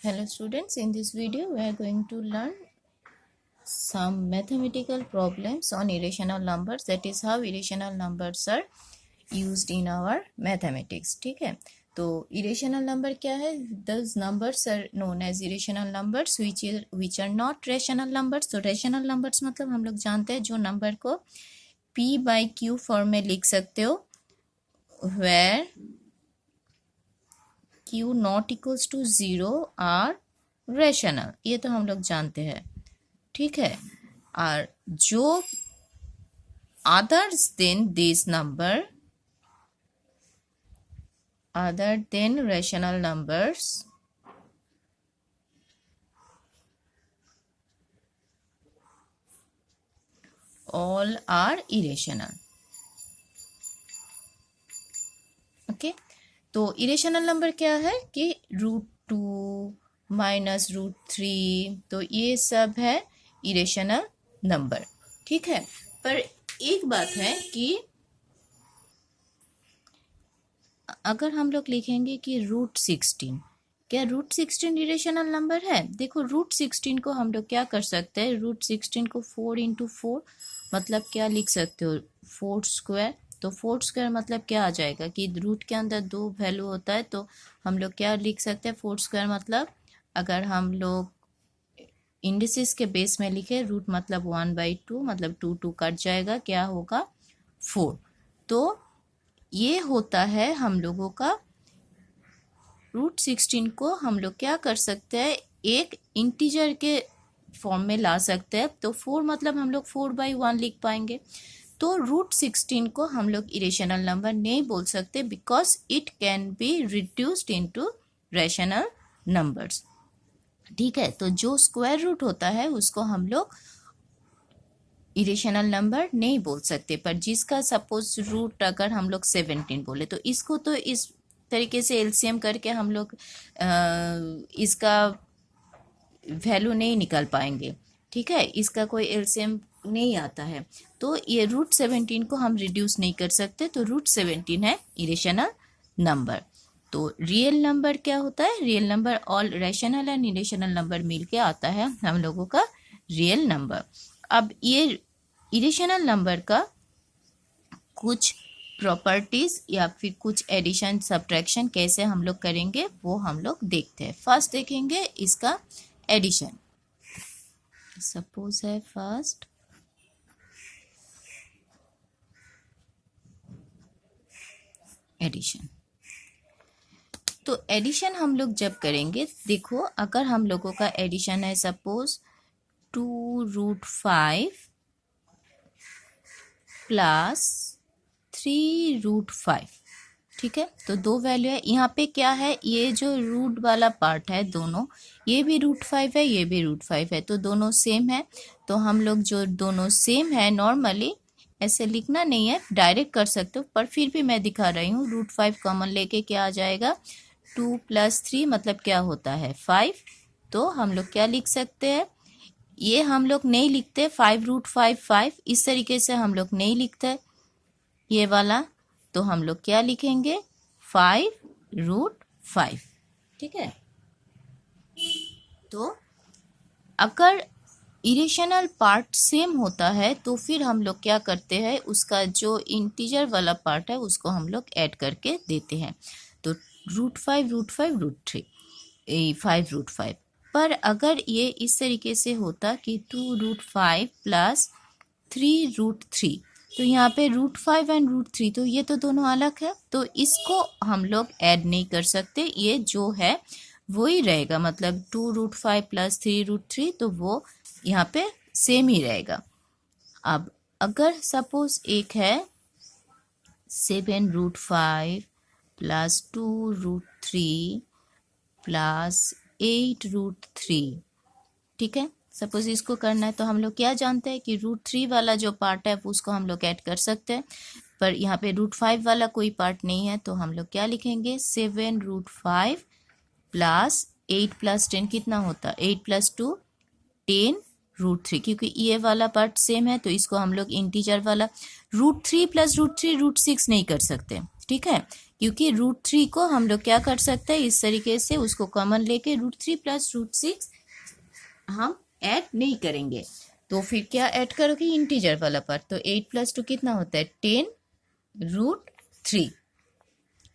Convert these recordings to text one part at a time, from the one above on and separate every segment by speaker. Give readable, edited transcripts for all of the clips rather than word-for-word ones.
Speaker 1: Hello students, in this video we are going to learn some mathematical problems on irrational numbers, that is how irrational numbers are used in our mathematics. ठीक है, तो irrational number क्या है? Those numbers are known as irrational numbers which are not rational numbers. तो rational numbers मतलब हम लोग जानते हैं जो नंबर को p by q फॉर्म में लिख सकते हो, where q not equals to 0 are rational, ये तो हम लोग जानते हैं. ठीक है, और जो others than this number, other than rational numbers, all are irrational. Okay, तो इरेशनल नंबर क्या है कि √2 माइनस √3, तो ये सब है इरेशनल नंबर. ठीक है, पर एक बात है कि अगर हम लोग लिखेंगे कि √16, क्या √16 इरेशनल नंबर है? देखो √16 को हम लोग क्या कर सकते हैं, √16 को 4 × 4 मतलब क्या लिख सकते हो, 4 स्क्वायर. तो 4 स्क्वायर मतलब क्या आ जाएगा कि रूट के अंदर 2 वैल्यू होता है, तो हम लोग क्या लिख सकते हैं, 4 स्क्वायर मतलब अगर हम लोग इंडिसेस के बेस में लिखे, रूट मतलब 1/2 मतलब 2 कट जाएगा, क्या होगा 4. तो ये होता है हम लोगों का √16 को हम लोग क्या कर सकते हैं, एक इंटीजर के फॉर्म में ला सकते हैं. तो 4 मतलब हम लोग 4/1 लिख पाएंगे. तो √16 को हम लोग इरेशनल नंबर नहीं बोल सकते because it can be reduced into rational numbers. ठीक है, तो जो स्क्वायर रूट होता है उसको हम लोग इरेशनल नंबर नहीं बोल सकते, पर जिसका सपोज रूट अगर हम लोग 17 बोले तो इसको तो इस तरीके से एलसीएम करके हम लोग इसका वैल्यू नहीं निकाल पाएंगे. ठीक है, इसका कोई एलसीएम नहीं आता है, तो ये √17 को हम रिड्यूस नहीं कर सकते, तो √17 है इरेशनल नंबर. तो रियल नंबर क्या होता है, real number all rational and irrational number मिलके आता है हम लोगों का रियल नंबर. अब ये इरेशनल नंबर का कुछ प्रॉपर्टीज या फिर कुछ एडिशन सब्ट्रैक्शन कैसे हम लोग करेंगे वो हम लोग देखते हैं. फर्स्ट देखेंगे इसका एडिशन. सपोज है फर्स्ट एडिशन. तो एडिशन हम लोग जब करेंगे, देखो अगर हम लोगों का एडिशन है सपोज 2√5 प्लस 3√5. ठीक है, तो दो वैल्यू है यहाँ पे. क्या है, ये जो रूट वाला पार्ट है दोनों, ये भी √5 है, ये भी √5 है, तो दोनों सेम है. तो हम लोग जो दोनों सेम है, नॉर्मली ऐसे लिखना नहीं है, डायरेक्ट कर सकते हो, पर फिर भी मैं दिखा रही हूँ. √5 कॉमन लेके क्या आ जाएगा, 2 + 3 मतलब क्या होता है 5. तो हम लोग क्या लिख सकते हैं, ये हम लोग नहीं लिखते 5√5 5, इस तरीके से हम लोग नहीं लिखते ये वाला. तो हम लोग क्या लिखेंगे 5√5. ठीक है, तो अगर इरेशनल पार्ट सेम होता है तो फिर हम लोग क्या करते हैं, उसका जो इंटीजर वाला पार्ट है उसको हम लोग ऐड करके देते हैं. तो √5 √3 5√5. पर अगर ये इस तरीके से होता कि 2√5 प्लस 3√3, तो यहाँ पे √5 एंड √3, तो ये तो दोनों अलग है, तो इसको हम लोग ऐड नहीं कर सकते. ये जो है वही रहेगा, मतलब 2√5 प्लस 3√3, तो वो यहाँ पे सेम ही रहेगा. अब अगर सपोज एक है 7√5 प्लस 2√3 प्लस 8√3. ठीक है, सपोज इसको करना है, तो हम लोग क्या जानते हैं कि √3 वाला जो पार्ट है उसको हम लोग ऐड कर सकते हैं, पर यहाँ पे √5 वाला कोई पार्ट नहीं है, तो हम लोग क्या लिखेंगे 7√5 प्लस 8 + 10 कितना होता, 8 + 2 10√3, क्योंकि ये वाला पार्ट सेम है तो इसको हम लोग इंटीजर वाला √3 + √3 √6 नहीं कर सकते. ठीक है, क्योंकि √3 को हम लोग क्या कर सकते हैं, इस तरीके से उसको कॉमन लेके √3 प्लस √6 हम ऐड नहीं करेंगे। तो फिर क्या ऐड करोगे, इंटीजर वाला पार्ट। तो 8 + 2 कितना होता है, 10√3।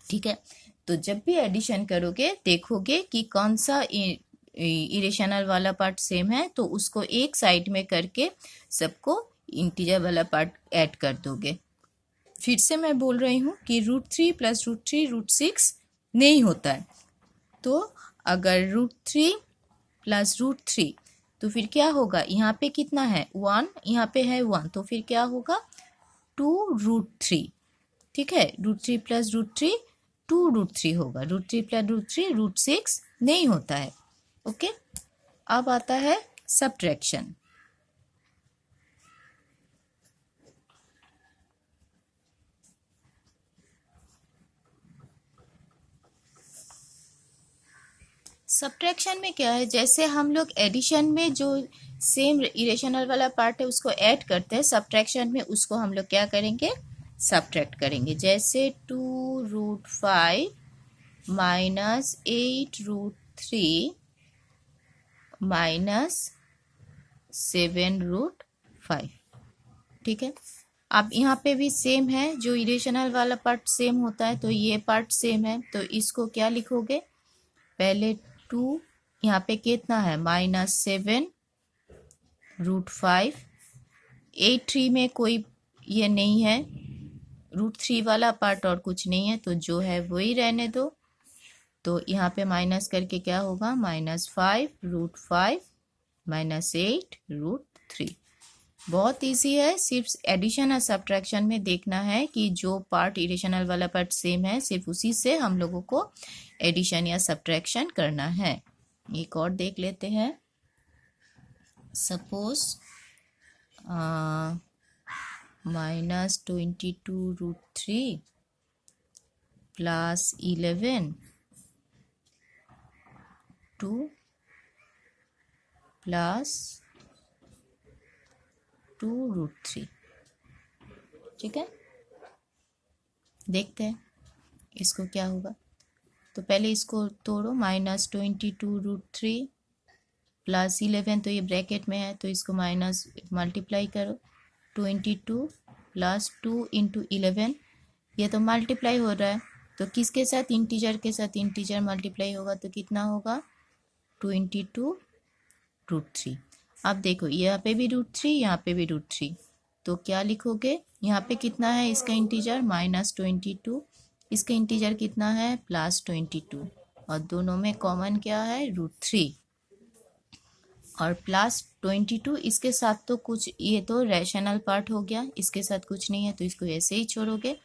Speaker 1: ठीक है, तो जब भी एडिशन करोगे देखोगे कि कौन सा इरेशनल वाला पार्ट सेम है, तो उसको एक साइड में करके सबको इंटीजर वाला पार्ट ऐड कर दोगे। फिर से मैं बोल रही हूँ कि √3 + √3 √6 नहीं होता है। तो अगर √3 + √3 तो फिर क्या होगा, यहाँ पे कितना है 1, यहाँ पे है 1, तो फिर क्या होगा 2√3। ठीक है, √3 + √3 2√3 होगा। √3 + √3 √6 नहीं होता है। ओके, अब आता है सब्ट्रैक्शन। सब्ट्रैक्शन में क्या है, जैसे हम लोग एडिशन में जो सेम इरेशनल वाला पार्ट है उसको ऐड करते हैं, सब्ट्रैक्शन में उसको हम लोग क्या करेंगे, सब्ट्रैक्ट करेंगे। जैसे 2√5 - 8√3 - 7√5। ठीक है, अब यहाँ पे भी सेम है, जो इरेशनल वाला पार्ट सेम होता है तो ये पार्ट सेम है, तो इसको क्या लिखोगे, पहले 2, यहाँ पे कितना है -7√5। 8 में कोई ये नहीं है, √3 वाला पार्ट और कुछ नहीं है, तो जो है वही रहने दो। तो यहाँ पे माइनस करके क्या होगा, -5√5 - 8√3। बहुत इजी है, सिर्फ एडिशन और सब्ट्रैक्शन में देखना है कि जो पार्ट इरेशनल वाला पार्ट सेम है, सिर्फ उसी से हम लोगों को एडिशन या सब्ट्रैक्शन करना है। एक और देख लेते हैं। सपोज -22√3 + 11 2 + 2√3। ठीक है, देखते हैं इसको क्या होगा। तो पहले इसको तोड़ो, -22√3 + 11, तो ये ब्रैकेट में है तो इसको माइनस मल्टीप्लाई करो। 22 + 2 × 11, ये तो मल्टीप्लाई हो रहा है, तो किसके साथ, इंटीजर के साथ इंटीजर मल्टीप्लाई होगा, तो कितना होगा 22√3। अब देखो यहाँ पे भी √3, यहाँ पे भी √3, तो क्या लिखोगे, यहाँ पे कितना है इसका इंटीजर -22, इसका इंटीजर कितना है +22, और दोनों में कॉमन क्या है √3 और +22। इसके साथ तो कुछ, ये तो रैशनल पार्ट हो गया, इसके साथ कुछ नहीं है तो इसको ऐसे ही छोड़ोगे।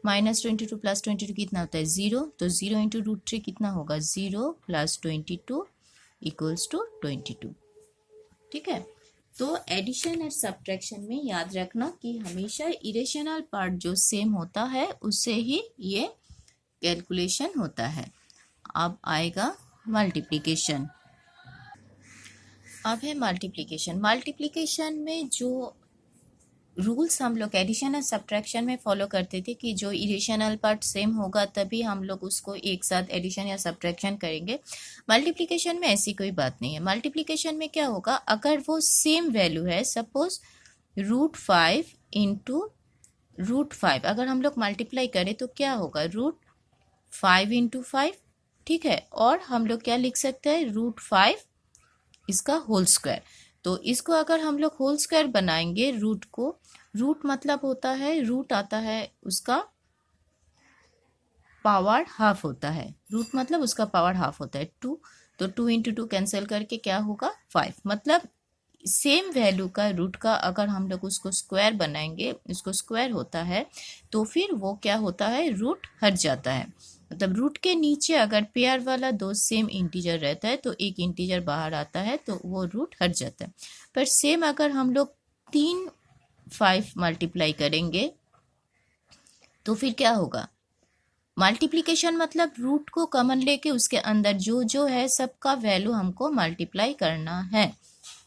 Speaker 1: -22 + 22 कितना होता है 0, तो 0 × √3 कितना होगा, 0 + 22 = 22। ठीक है, तो एडिशन और सब्ट्रैक्शन में याद रखना कि हमेशा इरेशनल पार्ट जो सेम होता है उससे ही ये कैलकुलेशन होता है। अब आएगा मल्टीप्लिकेशन। अब है मल्टीप्लिकेशन। मल्टीप्लिकेशन में जो रूल्स हम लोग एडिशन और सब्ट्रैक्शन में फॉलो करते थे कि जो इरेशनल पार्ट सेम होगा तभी हम लोग उसको एक साथ एडिशन या सब्ट्रैक्शन करेंगे, मल्टीप्लिकेशन में ऐसी कोई बात नहीं है। मल्टीप्लिकेशन में क्या होगा, अगर वो सेम वैल्यू है, सपोज √5 × √5, अगर हम लोग मल्टीप्लाई करें तो क्या होगा, √5 × 5। ठीक है, और हम लोग क्या लिख सकते हैं, √5 इसका होल स्क्वायर। तो इसको अगर हम लोग होल स्क्वायर बनाएंगे, रूट को, रूट मतलब होता है, रूट आता है उसका पावर हाफ होता है, रूट मतलब उसका पावर हाफ होता है 2, तो 2 × 2 कैंसिल करके क्या होगा 5। मतलब सेम वैल्यू का रूट का अगर हम लोग उसको स्क्वायर बनाएंगे, उसको स्क्वायर होता है, तो फिर वो क्या होता है, रूट हट जाता है। मतलब रूट के नीचे अगर पेयर वाला दो सेम इंटीजर रहता है तो एक इंटीजर बाहर आता है तो वो रूट हट जाता है। पर सेम अगर हम लोग 5 मल्टीप्लाई करेंगे तो फिर क्या होगा, मल्टीप्लिकेशन मतलब रूट को कॉमन लेके उसके अंदर जो जो है सबका वैल्यू हमको मल्टीप्लाई करना है।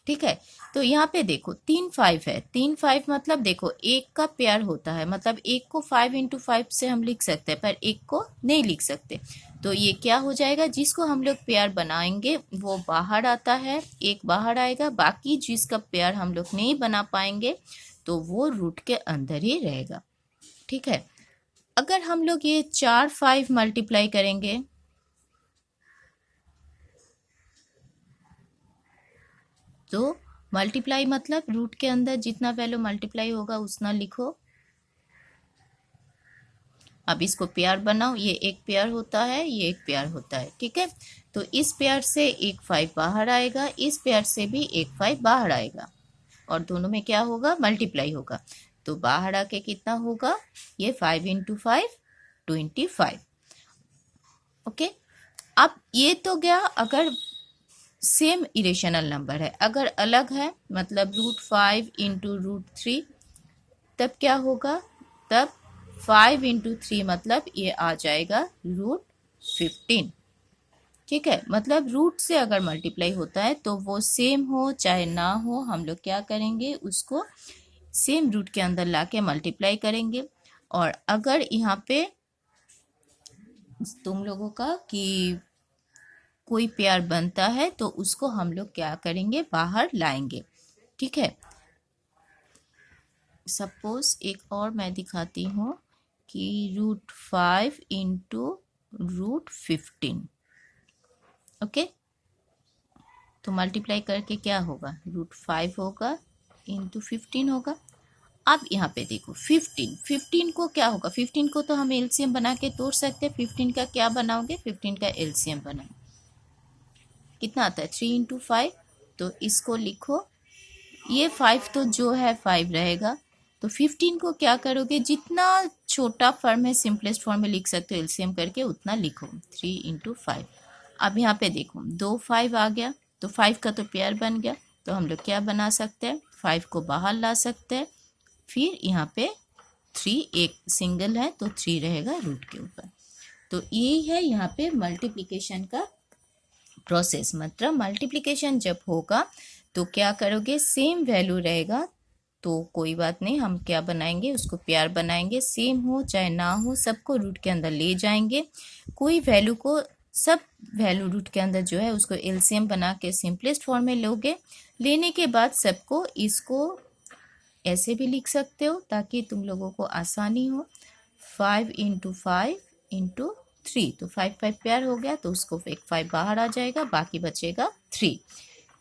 Speaker 1: ठीक है। तो यहाँ पे देखो 3 5 है, 3 5 मतलब देखो एक का पेयर होता है, मतलब एक को 5 × 5 से हम लिख सकते हैं, पर एक को नहीं लिख सकते। तो ये क्या हो जाएगा, जिसको हम लोग पेयर बनाएंगे वो बाहर आता है, एक बाहर आएगा, बाकी जिसका पेयर हम लोग नहीं बना पाएंगे तो वो रूट के अंदर ही रहेगा। ठीक है। अगर हम लोग ये 4 5 मल्टीप्लाई करेंगे तो मल्टीप्लाई मतलब रूट के अंदर जितना वैल्यू मल्टीप्लाई होगा उतना लिखो। अब इसको पेयर बनाओ, ये एक पेयर होता है, ये एक पेयर होता है। ठीक है। तो इस पेयर से एक 5 बाहर आएगा, इस पेयर से भी एक 5 बाहर आएगा, और दोनों में क्या होगा, मल्टीप्लाई होगा। तो बाहर आके कितना होगा, ये 5 × 5 25। ओके। अब ये तो गया अगर सेम इरेशनल नंबर है। अगर अलग है मतलब √5 × √3, तब क्या होगा, तब 5 × 3 मतलब ये आ जाएगा √15। ठीक है। मतलब रूट से अगर मल्टीप्लाई होता है तो वो सेम हो चाहे ना हो, हम लोग क्या करेंगे, उसको सेम रूट के अंदर लाके मल्टीप्लाई करेंगे। और अगर यहाँ पे तुम लोगों का कि कोई पेयर बनता है तो उसको हम लोग क्या करेंगे, बाहर लाएंगे। ठीक है। सपोज एक और मैं दिखाती हूँ कि √5 × √15। ओके। तो मल्टीप्लाई करके क्या होगा, √5 होगा × 15 होगा। अब यहाँ पे देखो 15 को क्या होगा, 15 को तो हम एलसीएम बना के तोड़ सकते हैं। 15 का क्या बनाओगे, 15 का एलसीएम बनाओ, कितना आता है, 3 × 5। तो इसको लिखो, ये 5 तो जो है 5 रहेगा। तो 15 को क्या करोगे, जितना छोटा फॉर्म है सिंपलेस्ट फॉर्म में लिख सकते हो एलसीएम करके, उतना लिखो, 3 × 5। अब यहाँ पे देखो 2 5 आ गया, तो 5 का तो पेयर बन गया। तो हम लोग क्या बना सकते हैं, 5 को बाहर ला सकते हैं। फिर यहाँ पे 3, एक सिंगल है तो 3 रहेगा रूट के ऊपर। तो यही है यहाँ पे मल्टीप्लिकेशन का प्रोसेस। मतलब मल्टीप्लिकेशन जब होगा तो क्या करोगे, सेम वैल्यू रहेगा तो कोई बात नहीं, हम क्या बनाएंगे, उसको पेयर बनाएंगे, सेम हो चाहे ना हो सबको रूट के अंदर ले जाएंगे। कोई वैल्यू को, सब वैल्यू रूट के अंदर जो है उसको एलसीएम बना के सिंपलेस्ट फॉर्म में लोगे। लेने के बाद सबको, इसको ऐसे भी लिख सकते हो ताकि तुम लोगों को आसानी हो, 5 × 5 × 3। तो 5 5 पेयर हो गया, तो उसको एक 5 बाहर आ जाएगा, बाकी बचेगा 3।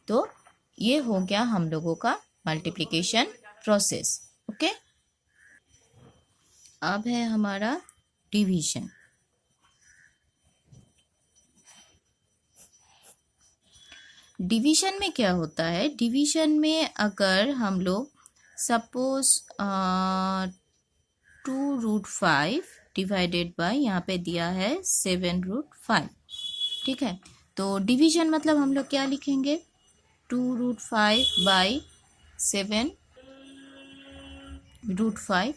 Speaker 1: तो ये हो गया हम लोगों का मल्टीप्लिकेशन प्रोसेस। ओके। अब है हमारा डिवीजन। डिवीजन में क्या होता है, डिवीजन में अगर हम लोग सपोज 2√5 डिवाइडेड बाय, यहाँ पे दिया है 7√5। ठीक है। तो डिवीजन मतलब हम लोग क्या लिखेंगे, 2√5/7√5।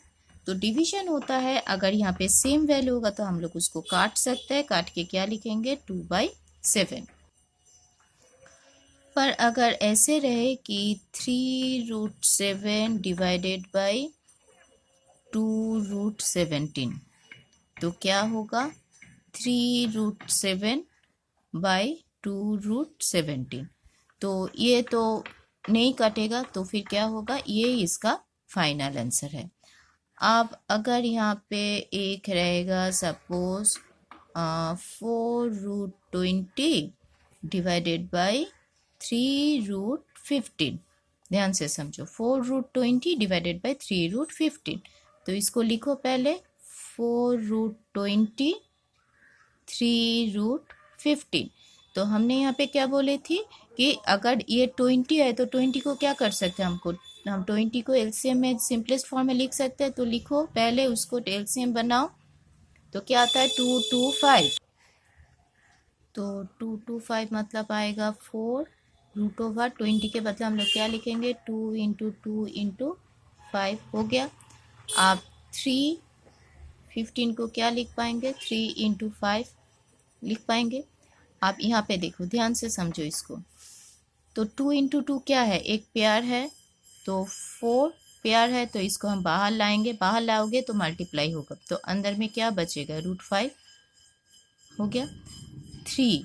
Speaker 1: तो डिवीजन होता है, अगर यहाँ पे सेम वैल्यू होगा तो हम लोग उसको काट सकते हैं, काट के क्या लिखेंगे, 2/7। पर अगर ऐसे रहे कि 3√7 डिवाइडेड बाई 2√17, तो क्या होगा, 3√7/2√17। तो ये तो नहीं कटेगा, तो फिर क्या होगा, ये इसका फाइनल आंसर है। अब अगर यहाँ पे एक रहेगा सपोज 4√20 डिवाइडेड बाई 3√15, ध्यान से समझो, 4√20 डिवाइडेड बाई 3√15। तो इसको लिखो पहले, 4√20 3√15। तो हमने यहाँ पे क्या बोले थी कि अगर ये 20 है तो 20 को क्या कर सकते हैं, हम 20 को एलसीएम में सिंपलेस्ट फॉर्म में लिख सकते हैं। तो लिखो पहले उसको एलसीएम बनाओ, तो क्या आता है, 225। तो 225 मतलब आएगा 4√20 के बदले हम लोग क्या लिखेंगे, 2 × 2 × 5 हो गया। आप 315 को क्या लिख पाएंगे, 3 × 5 लिख पाएंगे। आप यहाँ पे देखो, ध्यान से समझो इसको। तो 2 इंटू 2 क्या है, एक पेयर है, तो 4 पेयर है, तो इसको हम बाहर लाएंगे, बाहर लाओगे तो मल्टीप्लाई होगा, तो अंदर में क्या बचेगा, √5 हो गया। 3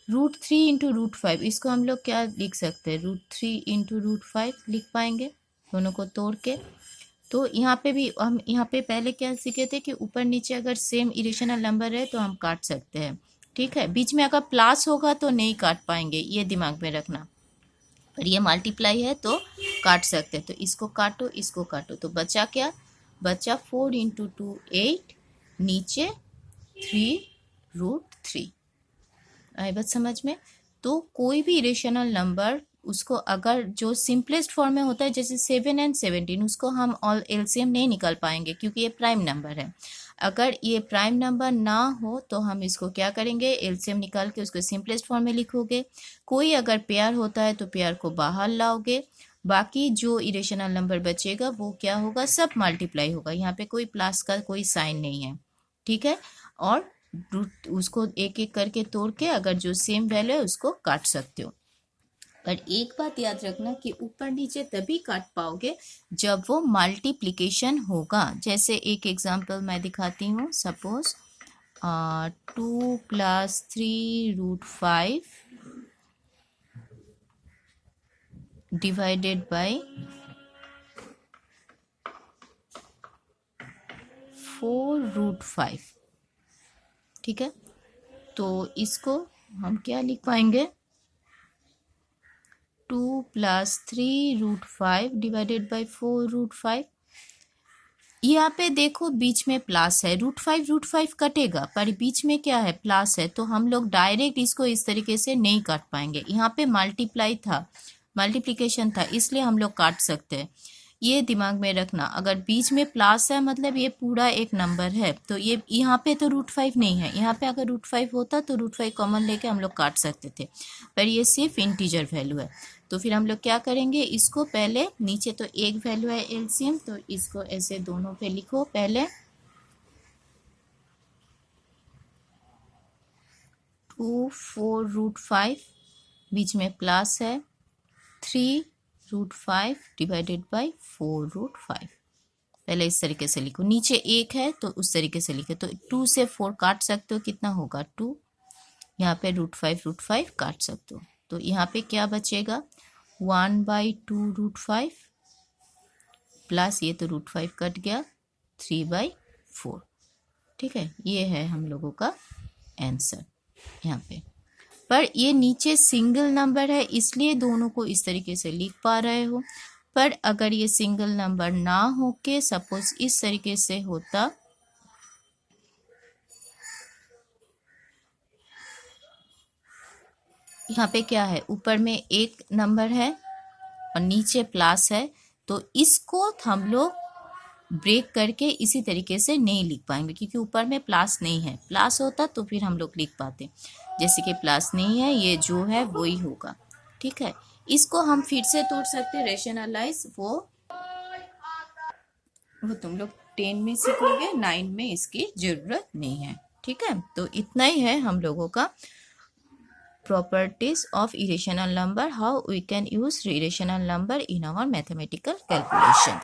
Speaker 1: √3 इंटू √5, इसको हम लोग क्या लिख सकते हैं, √3 इंटू √5 लिख पाएंगे दोनों को तोड़ के। तो यहाँ पे भी हम यहाँ पे पहले क्या सीखे थे कि ऊपर नीचे अगर सेम इरेशनल नंबर है तो हम काट सकते हैं, ठीक है। बीच में अगर प्लस होगा तो नहीं काट पाएंगे, ये दिमाग में रखना। पर ये मल्टीप्लाई है तो काट सकते हैं, तो इसको काटो, इसको काटो, तो बचा क्या, बचा 4 इंटू 2 8, नीचे 3√3। आई बात समझ में। तो कोई भी इरेशनल नंबर, उसको अगर जो सिंपलेस्ट फॉर्म में होता है जैसे 7 एंड 17, उसको हम ऑल एलसीएम नहीं निकाल पाएंगे क्योंकि ये प्राइम नंबर है। अगर ये प्राइम नंबर ना हो तो हम इसको क्या करेंगे, एलसीएम निकाल के उसको सिंपलेस्ट फॉर्म में लिखोगे। कोई अगर पेयर होता है तो पेयर को बाहर लाओगे, बाकी जो इरेशनल नंबर बचेगा वो क्या होगा, सब मल्टीप्लाई होगा। यहाँ पे कोई प्लस का कोई साइन नहीं है, ठीक है। और उसको एक एक करके तोड़ के अगर जो सेम वैल्यू है उसको काट सकते हो। पर एक बात याद रखना कि ऊपर नीचे तभी काट पाओगे जब वो मल्टीप्लिकेशन होगा। जैसे एक एग्जांपल मैं दिखाती हूँ, सपोज 2 + 3√5 डिवाइडेड बाय 4√5, ठीक है। तो इसको हम क्या लिख पाएंगे, 2 + 3√5 डिवाइडेड बाय 4√5। यहाँ पे देखो बीच में प्लस है, √5 कटेगा, पर बीच में क्या है, प्लस है, तो हम लोग डायरेक्ट इसको इस तरीके से नहीं काट पाएंगे। यहाँ पे मल्टीप्लाई था, मल्टीप्लिकेशन था, इसलिए हम लोग काट सकते हैं। ये दिमाग में रखना, अगर बीच में प्लस है मतलब ये पूरा एक नंबर है, तो ये यहाँ पे तो √5 नहीं है, यहाँ पे अगर √5 होता तो √5 कॉमन लेके हम लोग काट सकते थे, पर ये सिर्फ इंटीजर वैल्यू है। तो फिर हम लोग क्या करेंगे, इसको पहले नीचे तो एक वैल्यू है एलसीएम, तो इसको ऐसे दोनों पे लिखो, पहले 2 4√5, बीच में प्लस है, 3√5 डिवाइडेड बाय 4√5। पहले इस तरीके से लिखो, नीचे एक है तो उस तरीके से लिखे, तो 2 से 4 काट सकते हो, कितना होगा 2, यहाँ पे √5 काट सकते हो, तो यहाँ पे क्या बचेगा, 1/2√5 प्लस ये तो √5 कट गया, 3/4, ठीक है। ये है हम लोगों का आंसर यहाँ पे। पर ये नीचे सिंगल नंबर है इसलिए दोनों को इस तरीके से लिख पा रहे हो, पर अगर ये सिंगल नंबर ना हो के सपोज इस तरीके से होता, यहाँ पे क्या है, ऊपर में एक नंबर है और नीचे प्लस है, तो इसको हम लोग ब्रेक करके इसी तरीके से नहीं लिख पाएंगे क्योंकि ऊपर में प्लस नहीं है। प्लस होता तो फिर हम लोग लिख पाते, जैसे कि प्लस नहीं है, ये जो है वही होगा, ठीक है। इसको हम फिर से तोड़ सकते, रेशनलाइज, वो तुम लोग 10 में सीखोगे, 9 में इसकी जरूरत नहीं है, ठीक है। तो इतना ही है हम लोगों का properties of irrational number, how we can use irrational number in our mathematical calculation.